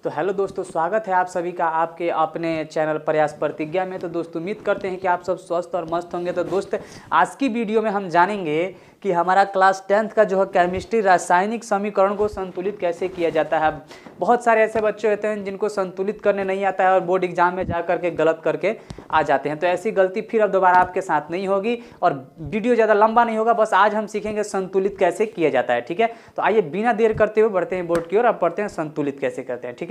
तो हेलो दोस्तों, स्वागत है आप सभी का आपके अपने चैनल प्रयास प्रतिज्ञा में। तो दोस्तों उम्मीद करते हैं कि आप सब स्वस्थ और मस्त होंगे। तो दोस्त आज की वीडियो में हम जानेंगे कि हमारा क्लास 10th का जो है केमिस्ट्री रासायनिक समीकरण को संतुलित कैसे किया जाता है। बहुत सारे ऐसे बच्चे होते हैं जिनको संतुलित करने नहीं आता है और बोर्ड एग्जाम में जा करके गलत करके आ जाते हैं। तो ऐसी गलती फिर अब दोबारा आपके साथ नहीं होगी और वीडियो ज़्यादा लंबा नहीं होगा। बस आज हम सीखेंगे संतुलित कैसे किया जाता है, ठीक है। तो आइए बिना देर करते हुए बढ़ते हैं बोर्ड की ओर। अब पढ़ते हैं संतुलित कैसे करते हैं, ठीक है।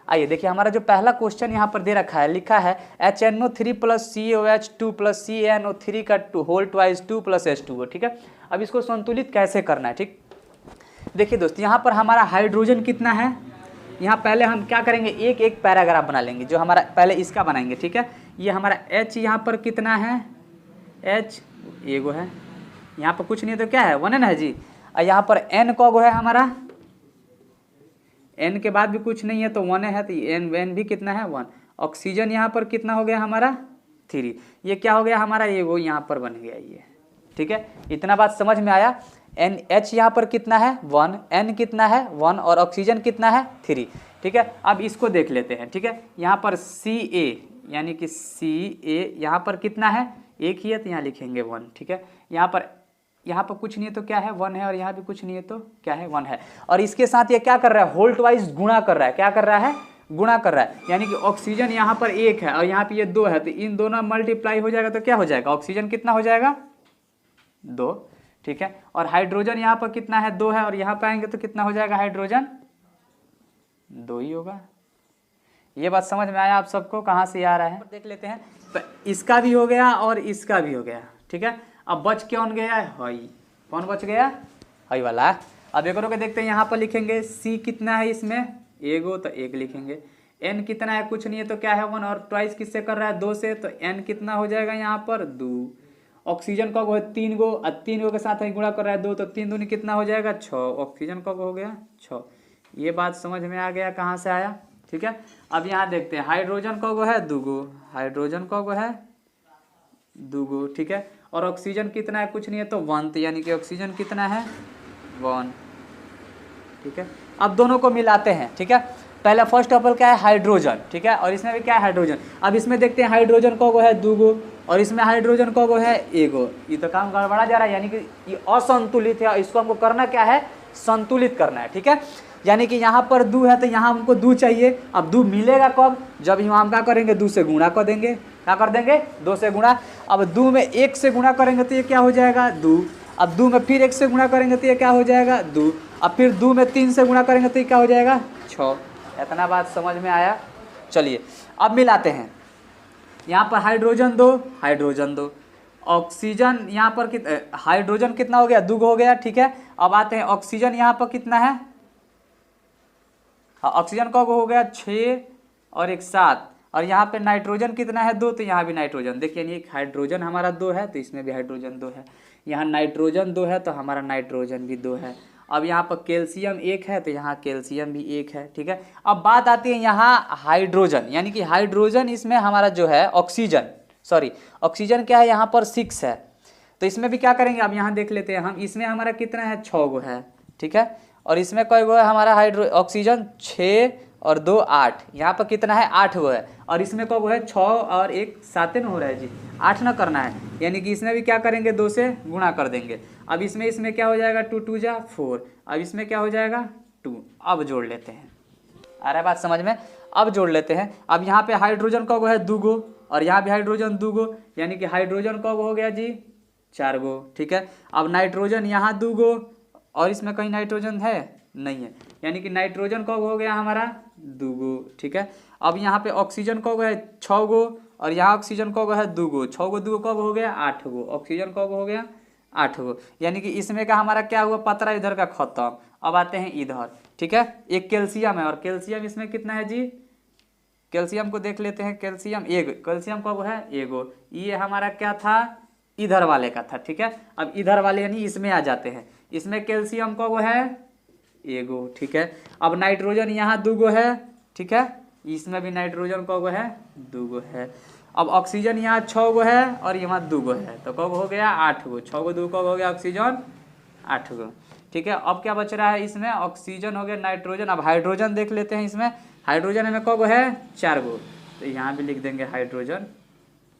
आइए देखिए, हमारा जो पहला क्वेश्चन यहाँ पर दे रखा है, लिखा है HNO3 + COH2 + CaNO3 का होल ट्वाइस 2 + H2O, ठीक है। अब इसको संतुलित कैसे करना है, ठीक। देखिए दोस्त, यहाँ पर हमारा हाइड्रोजन कितना है, यहाँ पहले हम क्या करेंगे, एक एक पैराग्राफ बना लेंगे। जो हमारा पहले इसका बनाएंगे, ठीक है। ये हमारा H यहाँ पर कितना है, H एगो है, यहाँ पर कुछ नहीं है तो क्या है, 1 है ना जी। और यहाँ पर N कौगो है हमारा, N के बाद भी कुछ नहीं है तो 1 है, तो N भी कितना है, 1। ऑक्सीजन यहाँ पर कितना हो गया हमारा, 3। ये क्या हो गया हमारा, ये वो यहाँ पर बन गया ये, ठीक है। इतना बात समझ में आया। H यहाँ पर कितना है, 1, N कितना है, 1 और ऑक्सीजन कितना है, 3, ठीक है। अब इसको देख लेते हैं, ठीक है। यहाँ पर Ca यानी कि Ca यहाँ पर कितना है, एक ही है तो यहाँ लिखेंगे 1, ठीक है। यहाँ पर कुछ नहीं है तो क्या है, 1 है, और यहाँ भी कुछ नहीं है तो क्या है, 1 है। और इसके साथ ये क्या कर रहा है, होल्ट वाइज गुणा कर रहा है। क्या कर रहा है, गुणा कर रहा है। यानी कि ऑक्सीजन यहाँ पर 1 है और यहाँ पे ये 2 है, तो इन दोनों मल्टीप्लाई हो जाएगा तो क्या हो जाएगा, ऑक्सीजन कितना हो जाएगा, 2, ठीक है। और हाइड्रोजन यहाँ पर कितना है, 2 है, और यहाँ पे आएंगे तो कितना हो जाएगा, हाइड्रोजन 2 ही होगा। ये बात समझ में आया आप सबको, कहाँ से आ रहा है देख लेते हैं। तो इसका भी हो गया और इसका भी हो गया, ठीक है। अब बच कौन गया है, हई। कौन बच गया, हई वाला। अब एक और देखते हैं, यहाँ पर लिखेंगे C कितना है इसमें, एगो तो 1 लिखेंगे। N कितना है, कुछ नहीं है तो क्या है, 1, और ट्वाइस किससे कर रहा है, 2 से, तो N कितना हो जाएगा यहाँ पर, 2। ऑक्सीजन का है 3 गो, 3 गो के साथ ही गुणा कर रहा है 2, तो 3 दूनी कितना हो जाएगा, 6। ऑक्सीजन का हो गया 6। ये बात समझ में आ गया कहाँ से आया, ठीक है। अब यहाँ देखते हैं, हाइड्रोजन का है 2 गो, हाइड्रोजन का है 2 गो, ठीक है। और ऑक्सीजन कितना है, कुछ नहीं है तो 1, तो यानी कि ऑक्सीजन कितना है, 1, ठीक है। अब दोनों को मिलाते हैं, ठीक है। पहला फर्स्ट ऑफ ऑल क्या है, हाइड्रोजन, ठीक है। और इसमें भी क्या है, हाइड्रोजन। अब इसमें देखते हैं, हाइड्रोजन का है 2 गो और इसमें हाइड्रोजन का है 1 गो। ये तो काम गड़बड़ा जा रहा है, यानी कि ये असंतुलित है। इसको हमको करना क्या है, संतुलित करना है, ठीक है। यानी कि यहाँ पर 2 है तो यहाँ हमको 2 चाहिए। अब 2 मिलेगा कब, जब हम क्या करेंगे, 2 से गुणा कर देंगे। क्या कर देंगे, 2 से गुणा। अब 2 में 1 से गुणा करेंगे तो ये क्या हो जाएगा, 2। अब 2 में फिर 1 से गुणा करेंगे तो ये क्या हो जाएगा, 2। अब फिर 2 में 3 से गुणा करेंगे तो ये क्या हो जाएगा, 6। इतना बात समझ में आया। चलिए अब मिलाते हैं। यहाँ पर हाइड्रोजन 2, हाइड्रोजन 2, ऑक्सीजन यहाँ पर हाइड्रोजन कितना हो गया, 2 हो गया, ठीक है। अब आते हैं, ऑक्सीजन यहाँ पर कितना है, ऑक्सीजन का हो गया 6 और 1 7। और यहाँ पे नाइट्रोजन कितना है, 2, तो यहाँ भी नाइट्रोजन। देखिए ये हाइड्रोजन हमारा 2 है तो इसमें भी हाइड्रोजन 2 है। यहाँ नाइट्रोजन 2 है तो हमारा नाइट्रोजन भी 2 है। अब यहाँ पर कैल्शियम 1 है तो यहाँ कैल्शियम भी 1 है, ठीक है। अब बात आती है यहाँ हाइड्रोजन, यानी कि हाइड्रोजन इसमें हमारा जो है ऑक्सीजन क्या है, यहाँ पर 6 है। तो इसमें भी क्या करेंगे, अब यहाँ देख लेते हैं हम। इसमें हमारा कितना है, 6 गो है, ठीक है। और इसमें कई गो है हमारा ऑक्सीजन, 6 और 2 8। यहाँ पर कितना है, 8 गो है। और इसमें कब है, 6 और 1 7 हो रहा है जी, 8 ना करना है। यानी कि इसमें भी क्या करेंगे, 2 से गुणा कर देंगे। अब इसमें क्या हो जाएगा, 2 2 जा 4। अब इसमें क्या हो जाएगा, 2। अब जोड़ लेते हैं, आ रहा है बात समझ में। अब जोड़ लेते हैं। अब यहाँ पे हाइड्रोजन कब है, 2 गो, और यहाँ भी हाइड्रोजन 2 गो, यानी कि हाइड्रोजन कब हो गया जी, 4 गो, ठीक है। अब नाइट्रोजन यहाँ 2 गो, और इसमें कहीं नाइट्रोजन है नहीं है, यानी कि नाइट्रोजन कब हो गया हमारा, 2 गो, ठीक है। अब यहाँ पे ऑक्सीजन कब है, 6 गो, और यहाँ ऑक्सीजन कब है, 2 गो। 6 गो 2 कब हो गया, 8 गो। ऑक्सीजन कब हो गया, 8 गो। यानी कि इसमें का हमारा क्या हुआ, पतरा इधर का खत्म। अब आते हैं इधर, ठीक है। एक कैल्शियम है, और कैल्शियम इसमें कितना है जी, कैल्शियम को देख लेते हैं। कैल्शियम कैल्शियम कब है, 1 गो। ये हमारा क्या था, इधर वाले का था, ठीक है। अब इधर वाले यानी इसमें आ जाते हैं। इसमें कैल्शियम कब है, 1 गो, ठीक है। अब नाइट्रोजन यहाँ 2 गो है, ठीक है। इसमें भी नाइट्रोजन कब है, 2 गो है। अब ऑक्सीजन यहाँ 6 गो है और यहाँ 2 गो है, तो कब हो गया, 8 गो। 6 गो 2 कब हो गया, ऑक्सीजन 8 गो, ठीक है। अब क्या बच रहा है इसमें, ऑक्सीजन हो गया, नाइट्रोजन। अब हाइड्रोजन देख लेते हैं इसमें, हाइड्रोजन में कौन है 4 गो, तो यहाँ भी लिख देंगे हाइड्रोजन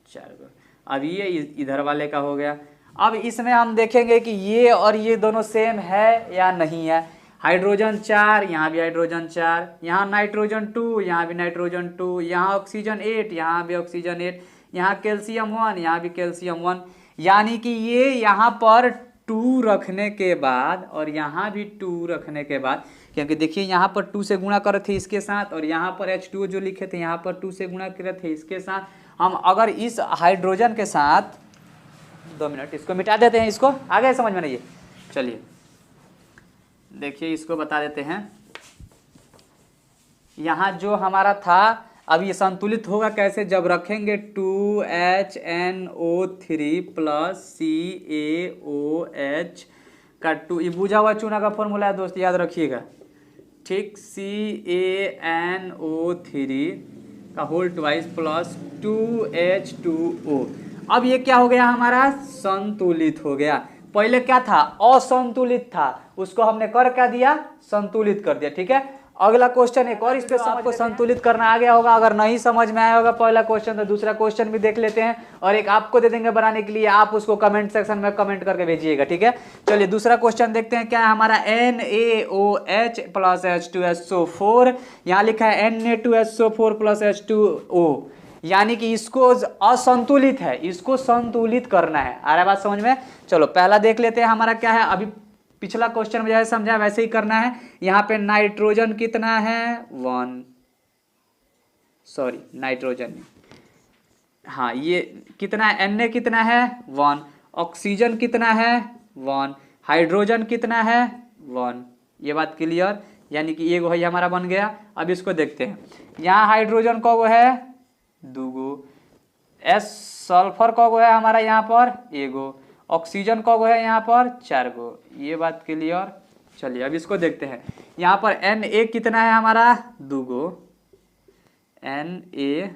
4 गो। अब ये इधर वाले का हो गया। अब इसमें हम देखेंगे कि ये और ये दोनों सेम है या नहीं है। हाइड्रोजन 4, यहाँ भी हाइड्रोजन 4, यहाँ नाइट्रोजन 2, यहाँ भी नाइट्रोजन 2, यहाँ ऑक्सीजन 8, यहाँ भी ऑक्सीजन 8, यहाँ कैल्शियम 1, यहाँ भी कैल्शियम 1। यानी कि ये यहाँ पर 2 रखने के बाद और यहाँ भी 2 रखने के बाद, क्योंकि देखिए यहाँ पर 2 से गुणा करे थे इसके साथ, और यहाँ पर H2O जो लिखे थे यहाँ पर 2 से गुणा करे थे इसके साथ। हम अगर इस हाइड्रोजन के साथ 2 मिनट इसको मिटा देते हैं, इसको आगे समझ में नहीं है। चलिए देखिए इसको बता देते हैं। यहाँ जो हमारा था अब ये संतुलित होगा कैसे, जब रखेंगे 2HNO3 प्लस CaOH का 2, ये बुझा हुआ चूना का फॉर्मूला है दोस्त, याद रखिएगा ठीक। CaNO3 का होल ट्वाइस प्लस 2H2O। अब ये क्या हो गया हमारा, संतुलित हो गया। पहले क्या था, असंतुलित था, उसको हमने कर क्या दिया, संतुलित कर दिया। ठीक है, अगला क्वेश्चन एक और इस पे आपको संतुलित करना आ गया होगा। अगर नहीं समझ में आया होगा पहला क्वेश्चन तो दूसरा क्वेश्चन भी देख लेते हैं, और एक आपको दे देंगे बनाने के लिए, आप उसको कमेंट सेक्शन में कमेंट करके भेजिएगा। ठीक है, चलिए दूसरा क्वेश्चन देखते हैं। क्या है हमारा, NaOH प्लस H2SO4, यहाँ लिखा है Na2SO4 प्लस H2O, यानी कि इसको असंतुलित है, इसको संतुलित करना है। आ रहा है बात समझ में। चलो पहला देख लेते हैं हमारा क्या है। अभी पिछला क्वेश्चन में जैसे समझा वैसे ही करना है। यहाँ पे नाइट्रोजन कितना है 1, सॉरी नाइट्रोजन, हाँ ये कितना है, Na कितना है 1, ऑक्सीजन कितना है 1, हाइड्रोजन कितना है 1। ये बात क्लियर, यानी कि ये वही हमारा बन गया। अब इसको देखते हैं। यहाँ हाइड्रोजन को है 2 गो, सल्फर को है हमारा यहाँ पर 1 गो, ऑक्सीजन को है यहाँ पर 4 गो। ये बात क्लियर। चलिए अब इसको देखते हैं। यहाँ पर Na कितना है हमारा 2 गो, Na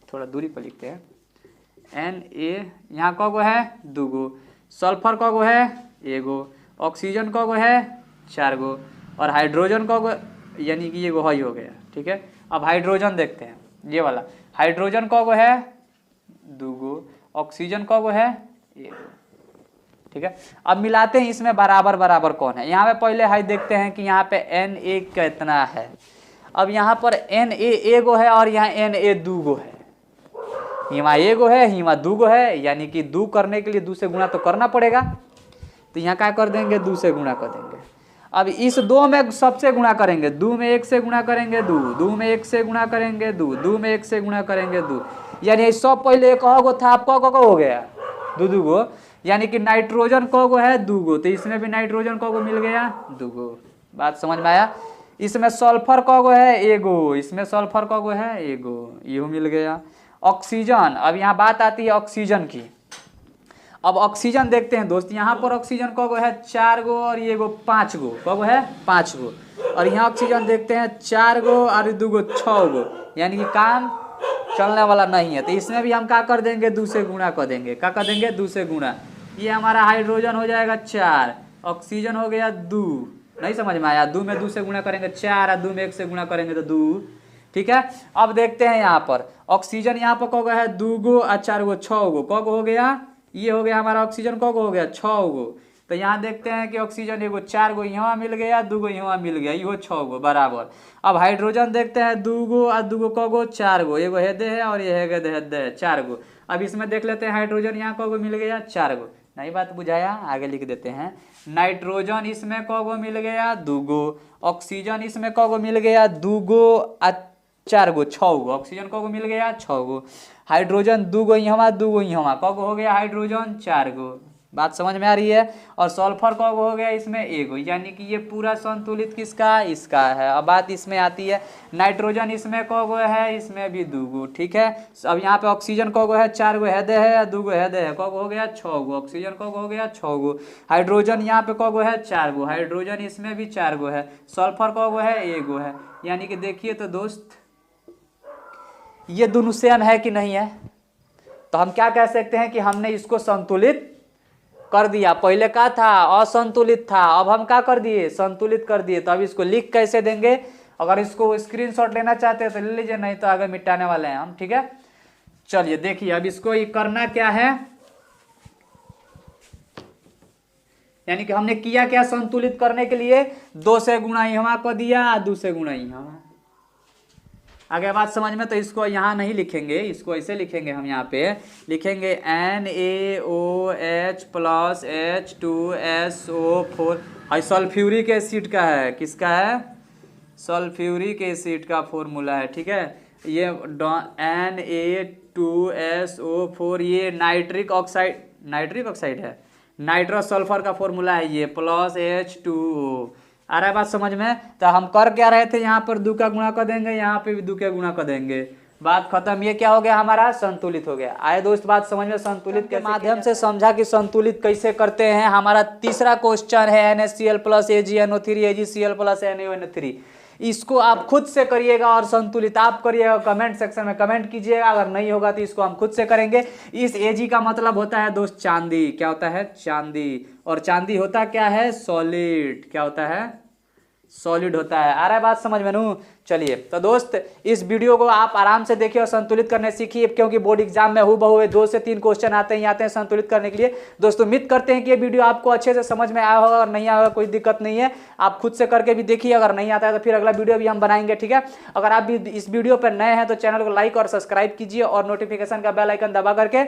थोड़ा दूरी पर लिखते हैं, Na यहाँ को है 2 गो, सल्फर को है 1 गो, ऑक्सीजन को है 4 गो, और हाइड्रोजन को यानी कि ये वो ही हो गया। ठीक है, अब हाइड्रोजन देखते हैं। ये वाला हाइड्रोजन को है 2 गो, ऑक्सीजन को है 1 गो। ठीक है, अब मिलाते हैं इसमें बराबर बराबर कौन है। यहाँ पे पहले हाई देखते हैं कि यहाँ पे Na कितना है। अब यहाँ पर Na 1 गो है और यहाँ Na 2 गो है, हिमा 1 गो है, हिमा 2 गो है, यानी कि 2 करने के लिए 2 से गुणा तो करना पड़ेगा, तो यहाँ क्या कर देंगे 2 से गुणा कर देंगे। अब इस 2 में सबसे गुणा करेंगे, 2 में 1 से गुणा करेंगे 2, 2 में 1 से गुणा करेंगे 2, 2 में 1 से गुणा करेंगे 2, यानी सब पहले एक गो था, आपका को हो गया 2 गो, यानी कि नाइट्रोजन को है 2 गो, तो इसमें भी नाइट्रोजन को मिल गया 2 गो। बात समझ में आया। इसमें सल्फर को है 1 गो, इसमें सल्फर को है 1 गो, ये मिल गया। ऑक्सीजन, अब यहाँ बात आती है ऑक्सीजन की। अब ऑक्सीजन देखते हैं दोस्त। यहाँ पर ऑक्सीजन को है 4 गो और ये गो 5 गो, को है 5 गो, और यहाँ ऑक्सीजन देखते हैं 4 गो और 2 गो 6 गो, यानी कि काम चलने वाला नहीं है। तो इसमें भी हम क्या कर देंगे 2 से गुणा कर देंगे। क्या कर देंगे 2 से गुणा। ये हमारा हाइड्रोजन हो जाएगा 4, ऑक्सीजन हो गया 2। नहीं समझ में आया, 2 में 2 से गुणा करेंगे 4 और 2 में 1 से गुणा करेंगे तो 2। ठीक है, अब देखते हैं यहाँ पर ऑक्सीजन यहाँ पर को है 2 गो और 4 गो 6 गो, को हो गया, ये हो गया हमारा ऑक्सीजन को हो गया 6 गो। तो यहाँ देखते हैं कि ऑक्सीजन 1 गो 4 गो यहाँ मिल गया, 2 गो यहाँ मिल गया, ये 6 गो बराबर। अब हाइड्रोजन देखते हैं 2 गो और 2 गो को गो 4 गो, 1 गो हेदे है और ये है 4 गो। अब इसमें देख लेते हैं हाइड्रोजन यहाँ को मिल गया 4 गो। नहीं बात बुझाया, आगे लिख देते हैं। नाइट्रोजन इसमें को गो मिल गया 2 गो, ऑक्सीजन इसमें को गो मिल गया 2 गो और 4 गो 6 गो, ऑक्सीजन को मिल गया 6 गो, हाइड्रोजन 2 गो यहाँ 2 गो यहाँ, को हो गया हाइड्रोजन 4 गो। बात समझ में आ रही है। और सल्फर को हो गया इसमें 1 गो, यानी कि ये पूरा संतुलित किसका, इसका है। अब बात इसमें आती है नाइट्रोजन इसमें को गो है, इसमें भी 2 गो। ठीक है, अब यहाँ पे ऑक्सीजन को गो है 4 गो हेदे है, 2 गो हेदे है, को हो गया 6 गो, ऑक्सीजन को हो गया 6 गो, हाइड्रोजन यहाँ पे को गो है 4 गो, हाइड्रोजन इसमें भी 4 गो है, सल्फर को गो है 1 गो है। यानी कि देखिए तो दोस्त ये दोनों सेम है कि नहीं है। तो हम क्या कह सकते हैं कि हमने इसको संतुलित कर दिया। पहले क्या था, असंतुलित था, अब हम क्या कर दिए, संतुलित कर दिए। तो अब इसको लिख कैसे देंगे, अगर इसको स्क्रीनशॉट लेना चाहते हैं तो ले लीजिए, नहीं तो आगे मिटाने वाले हैं हम, ठीक है। चलिए देखिए अब इसको ये करना क्या है, यानी कि हमने किया क्या, संतुलित करने के लिए 2 से गुणा यहाँ कर दिया, 2 से गुणा यहाँ। आगे बात समझ में, तो इसको यहाँ नहीं लिखेंगे, इसको ऐसे लिखेंगे, हम यहाँ पे लिखेंगे NaOH प्लस H2SO4। और सल्फ्यूरिक एसिड का है, किसका है, सल्फ्यूरिक एसिड का फॉर्मूला है, ठीक है। ये Na2SO4 ये नाइट्रिक ऑक्साइड है, नाइट्रस सल्फर का फॉर्मूला है ये, प्लस H2O। आ रहा है बात समझ में। तो हम कर क्या रहे थे, यहाँ पर 2 का गुणा कर देंगे, यहाँ पे भी 2 का गुणा कर देंगे, बात खत्म। ये क्या हो गया हमारा, संतुलित हो गया। आए दोस्त बात समझ में, संतुलित के माध्यम से समझा कि संतुलित कैसे करते हैं। हमारा तीसरा क्वेश्चन है NaCl plus AgNO3 AgCl plus NaONO3। इसको आप खुद से करिएगा और संतुलित आप करिएगा, कमेंट सेक्शन में कमेंट कीजिएगा। अगर नहीं होगा तो इसको हम खुद से करेंगे। इस Ag का मतलब होता है दोस्त चांदी, क्या होता है, चांदी। और चांदी होता क्या है, सॉलिड, क्या होता है, सॉलिड होता है। आ रहा है बात समझ में नू। चलिए तो दोस्त इस वीडियो को आप आराम से देखिए और संतुलित करने सीखिए, क्योंकि बोर्ड एग्जाम में हूबहू 2 से 3 क्वेश्चन आते हैं संतुलित करने के लिए। दोस्तों उम्मीद करते हैं कि ये वीडियो आपको अच्छे से समझ में आया होगा, और नहीं आया होगा कोई दिक्कत नहीं है, आप खुद से करके भी देखिए। अगर नहीं आता है तो फिर अगला वीडियो भी हम बनाएंगे, ठीक है। अगर आप भी इस वीडियो पर नए हैं तो चैनल को लाइक और सब्सक्राइब कीजिए और नोटिफिकेशन का बेल आइकन दबा करके